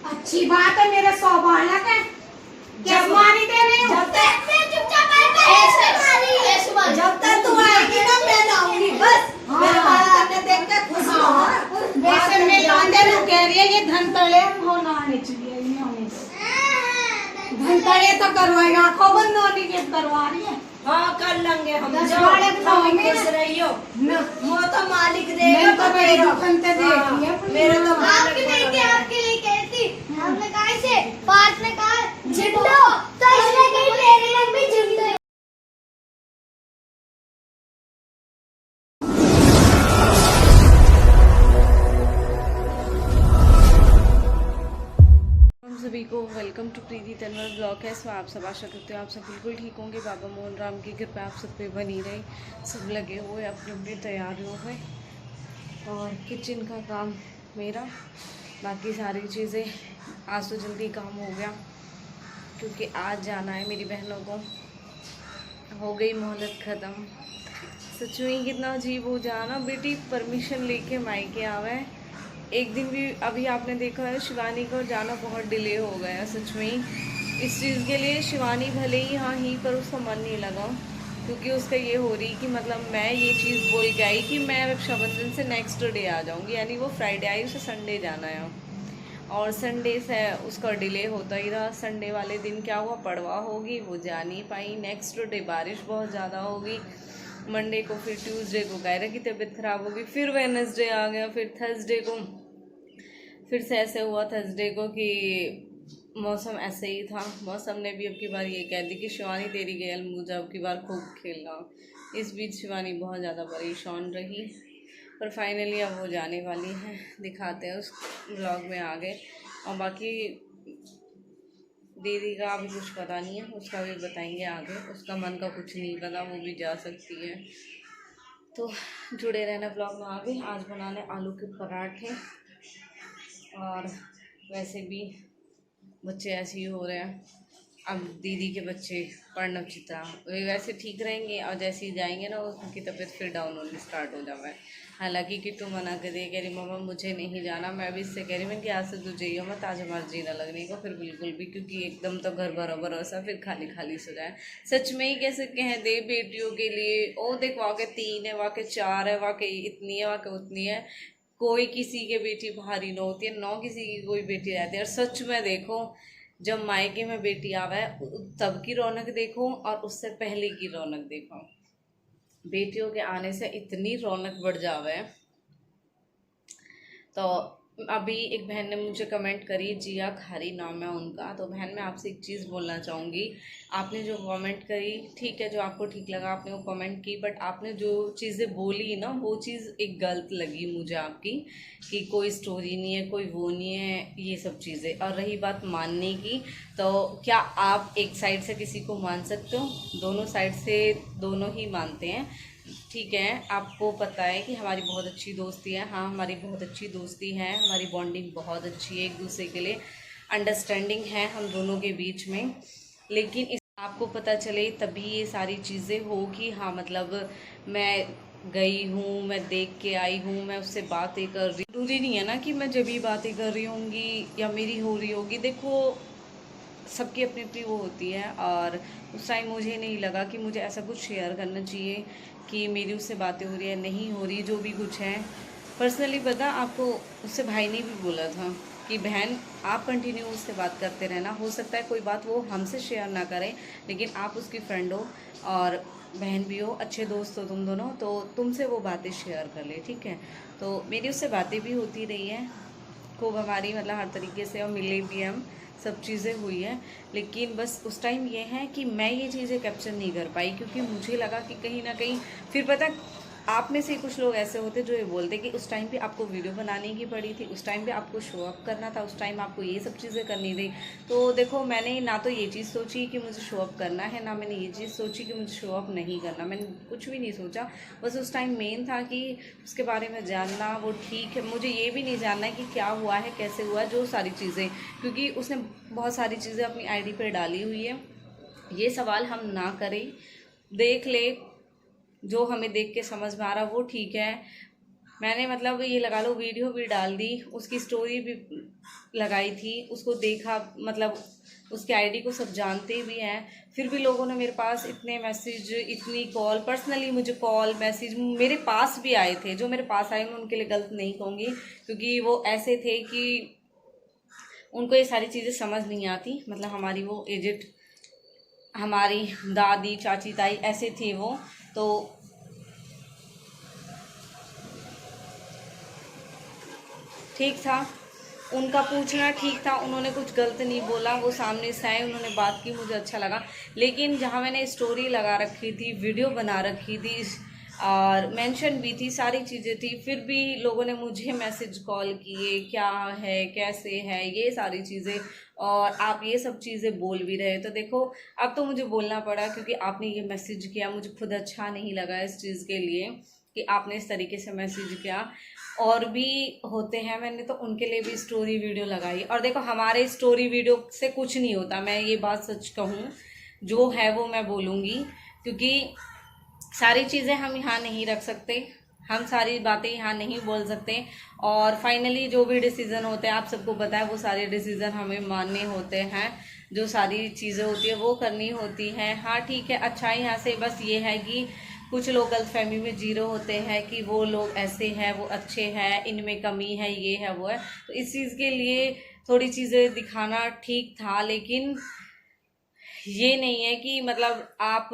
अच्छी बात है, मेरे 100 बालक है। जब मारी दे रही हूँ, जब तक तू आएगी ना मैं लाऊंगी बस। मेरे बाल करने देख के खुश हो। वैसे मैं लाने को कह रही है, ये धनतले होना आने चाहिए, नहीं होने चाहिए। धनतले तो करवाएगा, आंखों बंद होने के करवा रही है। हाँ कर लेंगे हम। 10 वाले बनाओगे खुश रहियो ना। वो तो मालिक देगा। मैं तो बड़ी दुकान पे देखी है, मेरे तो आपके लिए कहती हमने कहा इसे पार्ट ने कहा झंडो तो इसने कही मेरे लिए भी झंडो। हम सभी को welcome to Preeti Tanwar blog है। सो आप सब आशा करते हो आप सब बिल्कुल ठीक होंगे। बाबा मोहन राम की कृपा आप सब पे बनी रही। सब लगे हुए अपनी अपनी तैयारियों में, और किचन का काम मेरा, बाकी सारी चीज़ें आज तो जल्दी काम हो गया क्योंकि आज जाना है मेरी बहनों को। हो गई मोहलत ख़त्म। सच में कितना अजीब हो जाना, बेटी परमिशन लेके मायके आवे। एक दिन भी अभी आपने देखा है शिवानी को जाना बहुत डिले हो गया। सच में इस चीज़ के लिए शिवानी भले ही हाँ ही, पर उसका मन नहीं लगा क्योंकि उसका ये हो रही कि मतलब मैं ये चीज़ बोल के आई कि मैं रक्षाबंधन से नेक्स्ट डे आ जाऊंगी, यानी वो फ्राइडे आई, उसे संडे जाना है और संडे से उसका डिले होता ही रहा। संडे वाले दिन क्या हुआ, पड़वा होगी, वो जा नहीं पाई। नेक्स्ट डे बारिश बहुत ज़्यादा होगी। मंडे को फिर ट्यूसडे को कायरा की तबीयत ख़राब होगी, फिर वेडनेसडे आ गया, फिर थर्सडे को फिर से ऐसे हुआ थर्सडे को कि मौसम ऐसे ही था। मौसम ने भी अब की बार ये कह दी कि शिवानी तेरी गेल मुझे अब की बार खूब खेलना। इस बीच शिवानी बहुत ज़्यादा परेशान रही, पर फाइनली अब वो जाने वाली है। दिखाते हैं उस व्लॉग में आगे। और बाकी दीदी का अभी कुछ पता नहीं है, उसका भी बताएंगे आगे। उसका मन का कुछ नहीं पता, वो भी जा सकती है, तो जुड़े रहना ब्लॉग में आगे। आज बनाने आलू के पराठे, और वैसे भी बच्चे ऐसे ही हो रहे हैं। अब दीदी के बच्चे प्रणव चित्रा वे वैसे ठीक रहेंगे, और जैसे ही जाएंगे ना उनकी तबीयत फिर डाउन होनी स्टार्ट हो जावा है। हालांकि किट्टू मना कर दे, कह रही मम्मा मुझे नहीं जाना। मैं भी इससे कह रही मैं कि आज से तू जाइयो मत, आज हमारा जी ना लगने को फिर बिल्कुल भी, क्योंकि एकदम तो घर भरा भरोसा फिर खाली खाली सो जाए। सच में ही कैसे कह दे बेटियों के लिए, ओ देख वहाँ के 3 है, वहाँ के 4 है, वहाँ के इतनी है, वहाँ के उतनी है। कोई किसी के बेटी भारी न होती है, नौ किसी की कोई बेटी रहती है। और सच में देखो, जब मायके में बेटी आवे तब की रौनक देखो और उससे पहले की रौनक देखो। बेटियों के आने से इतनी रौनक बढ़ जावे। तो अभी एक बहन ने मुझे कमेंट करी, जिया खारी नाम है उनका। तो बहन मैं आपसे एक चीज़ बोलना चाहूँगी। आपने जो कमेंट करी ठीक है, जो आपको ठीक लगा आपने वो कमेंट की, बट आपने जो चीज़ें बोली ना वो चीज़ एक गलत लगी मुझे आपकी, कि कोई स्टोरी नहीं है, कोई वो नहीं है, ये सब चीज़ें। और रही बात मानने की, तो क्या आप एक साइड से किसी को मान सकते हो? दोनों साइड से दोनों ही मानते हैं, ठीक है। आपको पता है कि हमारी बहुत अच्छी दोस्ती है, हाँ हमारी बहुत अच्छी दोस्ती है, हमारी बॉन्डिंग बहुत अच्छी है, एक दूसरे के लिए अंडरस्टैंडिंग है हम दोनों के बीच में। लेकिन इस आपको पता चले तभी ये सारी चीज़ें हो कि हाँ मतलब मैं गई हूँ, मैं देख के आई हूँ, मैं उससे बातें कर रही। जरूरी नहीं है ना कि मैं जब भी बातें कर रही होंगी या मेरी हो रही होगी। देखो सबकी अपनी अपनी वो होती है, और उस टाइम मुझे नहीं लगा कि मुझे ऐसा कुछ शेयर करना चाहिए कि मेरी उससे बातें हो रही है नहीं हो रही, जो भी कुछ है। पर्सनली पता आपको, उससे भाई ने भी बोला था कि बहन आप कंटिन्यू उससे बात करते रहना, हो सकता है कोई बात वो हमसे शेयर ना करें, लेकिन आप उसकी फ्रेंड हो और बहन भी हो, अच्छे दोस्त हो तुम दोनों, तो तुमसे वो बातें शेयर कर ले, ठीक है। तो मेरी उससे बातें भी होती रही हैं खूब हमारी, मतलब हर तरीके से, और मिले भी हम, सब चीज़ें हुई हैं। लेकिन बस उस टाइम ये है कि मैं ये चीज़ें कैप्चर नहीं कर पाई, क्योंकि मुझे लगा कि कहीं ना कहीं फिर पता, आप में से कुछ लोग ऐसे होते जो ये बोलते कि उस टाइम पे आपको वीडियो बनाने की पड़ी थी, उस टाइम पे आपको शो अप करना था, उस टाइम आपको ये सब चीज़ें करनी थी। तो देखो मैंने ना तो ये चीज़ सोची कि मुझे शो अप करना है, ना मैंने ये चीज़ सोची कि मुझे शो अप नहीं करना। मैंने कुछ भी नहीं सोचा, बस उस टाइम मेन था कि उसके बारे में जानना, वो ठीक है। मुझे ये भी नहीं जानना है कि क्या हुआ है, कैसे हुआ है, जो सारी चीज़ें, क्योंकि उसने बहुत सारी चीज़ें अपनी आईडी पर डाली हुई है। ये सवाल हम ना करें, देख ले, जो हमें देख के समझ में आ रहा वो ठीक है। मैंने मतलब ये लगा लो वीडियो भी डाल दी, उसकी स्टोरी भी लगाई थी, उसको देखा, मतलब उसके आईडी को सब जानते भी हैं, फिर भी लोगों ने मेरे पास इतने मैसेज, इतनी कॉल, पर्सनली मुझे कॉल मैसेज मेरे पास भी आए थे। जो मेरे पास आए मैं उनके लिए गलत नहीं कहूँगी, क्योंकि वो ऐसे थे कि उनको ये सारी चीज़ें समझ नहीं आती। मतलब हमारी वो एजेड, हमारी दादी, चाची, ताई ऐसे थे वो, तो ठीक था, उनका पूछना ठीक था, उन्होंने कुछ गलत नहीं बोला, वो सामने से आए, उन्होंने बात की, मुझे अच्छा लगा। लेकिन जहाँ मैंने स्टोरी लगा रखी थी, वीडियो बना रखी थी और मेंशन भी थी, सारी चीज़ें थी, फिर भी लोगों ने मुझे मैसेज कॉल किए, क्या है, कैसे है, ये सारी चीज़ें, और आप ये सब चीज़ें बोल भी रहे। तो देखो अब तो मुझे बोलना पड़ा, क्योंकि आपने ये मैसेज किया, मुझे खुद अच्छा नहीं लगा इस चीज़ के लिए कि आपने इस तरीके से मैसेज किया। और भी होते हैं, मैंने तो उनके लिए भी स्टोरी वीडियो लगाई। और देखो हमारे स्टोरी वीडियो से कुछ नहीं होता, मैं ये बात सच कहूँ, जो है वो मैं बोलूँगी, क्योंकि सारी चीज़ें हम यहाँ नहीं रख सकते, हम सारी बातें यहाँ नहीं बोल सकते। और फाइनली जो भी डिसीज़न होते हैं, आप सबको पता है, वो सारे डिसीज़न हमें मानने होते हैं, जो सारी चीज़ें होती है वो करनी होती हैं। हाँ ठीक है, अच्छा यहाँ से बस ये है कि कुछ लोग गलतफहमी में जीरो होते हैं कि वो लोग ऐसे हैं, वो अच्छे हैं, इनमें कमी है, ये है, वो है। तो इस चीज़ के लिए थोड़ी चीज़ें दिखाना ठीक था, लेकिन ये नहीं है कि मतलब आप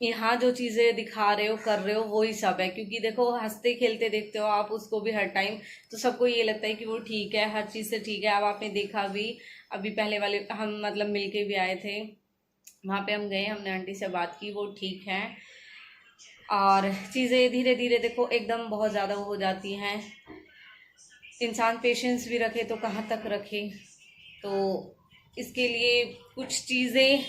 यहाँ जो चीज़ें दिखा रहे हो, कर रहे हो, वो ही सब है। क्योंकि देखो हंसते खेलते देखते हो आप उसको भी हर टाइम, तो सबको ये लगता है कि वो ठीक है, हर चीज़ से ठीक है। अब आपने देखा भी, अभी पहले वाले हम मतलब मिलके भी आए थे, वहाँ पे हम गए, हमने आंटी से बात की, वो ठीक है। और चीज़ें धीरे धीरे देखो एकदम बहुत ज़्यादा हो जाती हैं। इंसान पेशेंस भी रखे तो कहाँ तक रखे। तो इसके लिए कुछ चीज़ें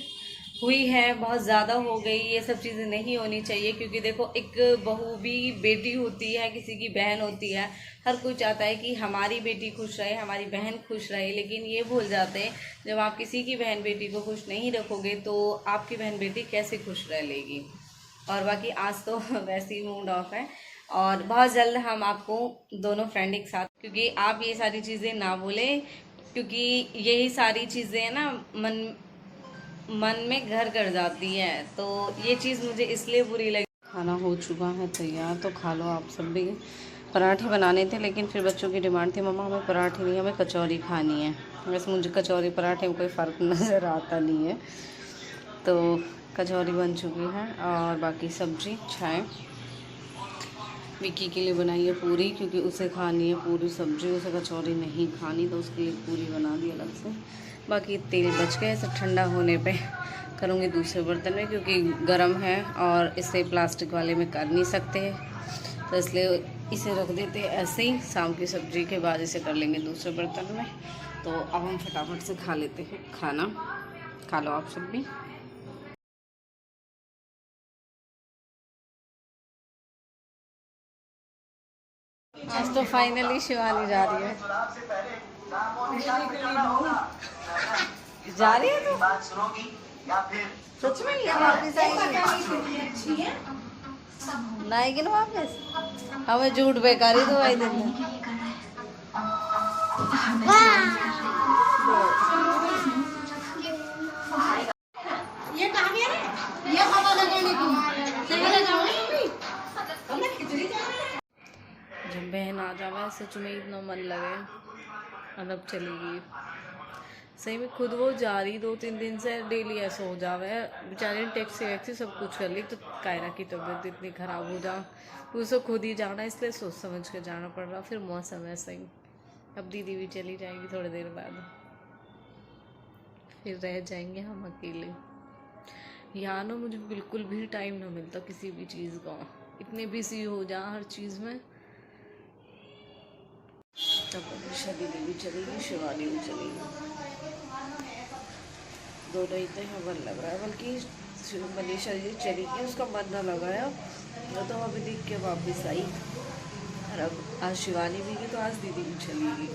हुई हैं, बहुत ज़्यादा हो गई, ये सब चीज़ें नहीं होनी चाहिए। क्योंकि देखो एक बहू भी बेटी होती है, किसी की बहन होती है, हर कोई चाहता है कि हमारी बेटी खुश रहे, हमारी बहन खुश रहे। लेकिन ये भूल जाते हैं, जब आप किसी की बहन बेटी को खुश नहीं रखोगे तो आपकी बहन बेटी कैसे खुश रह लेगी। और बाकी आज तो वैसे ही मूड ऑफ है, और बहुत जल्द हम आपको दोनों फ्रेंड एक साथ, क्योंकि आप ये सारी चीज़ें ना बोलें, क्योंकि यही सारी चीज़ें ना मन में घर कर जाती हैं। तो ये चीज़ मुझे इसलिए बुरी लगी। खाना हो चुका है तैयार, तो खा लो आप सब भी। पराठे बनाने थे, लेकिन फिर बच्चों की डिमांड थी, मम्मा हमें पराठे नहीं, हमें कचौरी खानी है। वैसे मुझे कचौरी पराठे में कोई फ़र्क नज़र आता नहीं है। तो कचौरी बन चुकी है, और बाकी सब्जी, चाय विक्की के लिए बनाई है पूरी, क्योंकि उसे खानी है पूरी सब्जी, उसे कचौरी नहीं खानी, तो उसके लिए पूरी बना दी अलग से। बाकी तेल बच गए, सब ठंडा होने पे करूँगी दूसरे बर्तन में, क्योंकि गर्म है और इसे प्लास्टिक वाले में कर नहीं सकते, तो इसलिए इसे रख देते हैं ऐसे ही। शाम की सब्जी के बाद इसे कर लेंगे दूसरे बर्तन में। तो अब हम फटाफट से खा लेते हैं खाना। खा लो आप सब भी। आज तो फाइनली शिवानी जा रही है। जा रही है तो सच में ये वापस आएगी? ना आएगी ना वापस? हमें झूठ बेकारी तो आई दिन ये कहाँ गया रे? ये हवा लगाने की सेवा लगाऊंगी। हमने खिचड़ी चढ़ाई। जब बहन आ जावे सच में इतना मन लगे, और अब चलेगी। सही में खुद वो जा रही 2-3 दिन से, डेली ऐसा हो जावे। बेचारी टैक्सी वैक्सी सब कुछ कर ली, तो कायरा की तबीयत इतनी ख़राब हो जा, उसे खुद ही जाना, इसलिए सोच समझ के जाना पड़ रहा। फिर मौसम ऐसा ही, अब दीदी भी चली जाएगी थोड़ी देर बाद, फिर रह जाएंगे हम अकेले। यहाँ ना मुझे बिल्कुल भी टाइम ना मिलता किसी भी चीज़ का, इतने बिजी हो जा हर चीज़ में। तब दीदी भी चलेगी, शिवानी भी चलेगी, दोनों ही तो यहाँ मन लग रहा है। बल्कि मनीषा जी चली गई, उसका मन ना लगाया, वो तो अभी देख के वापस आई। और अब आज शिवानी भी गई, तो आज दीदी भी चलेगी,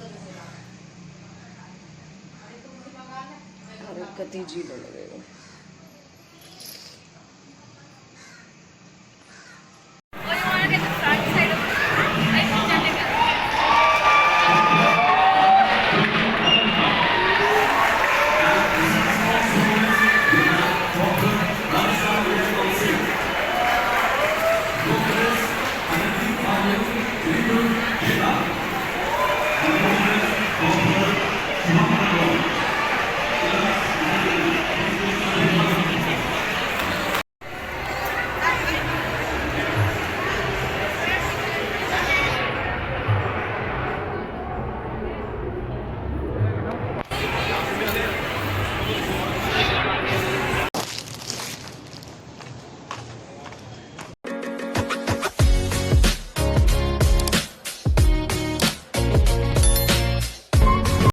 और कति जी लगेगा।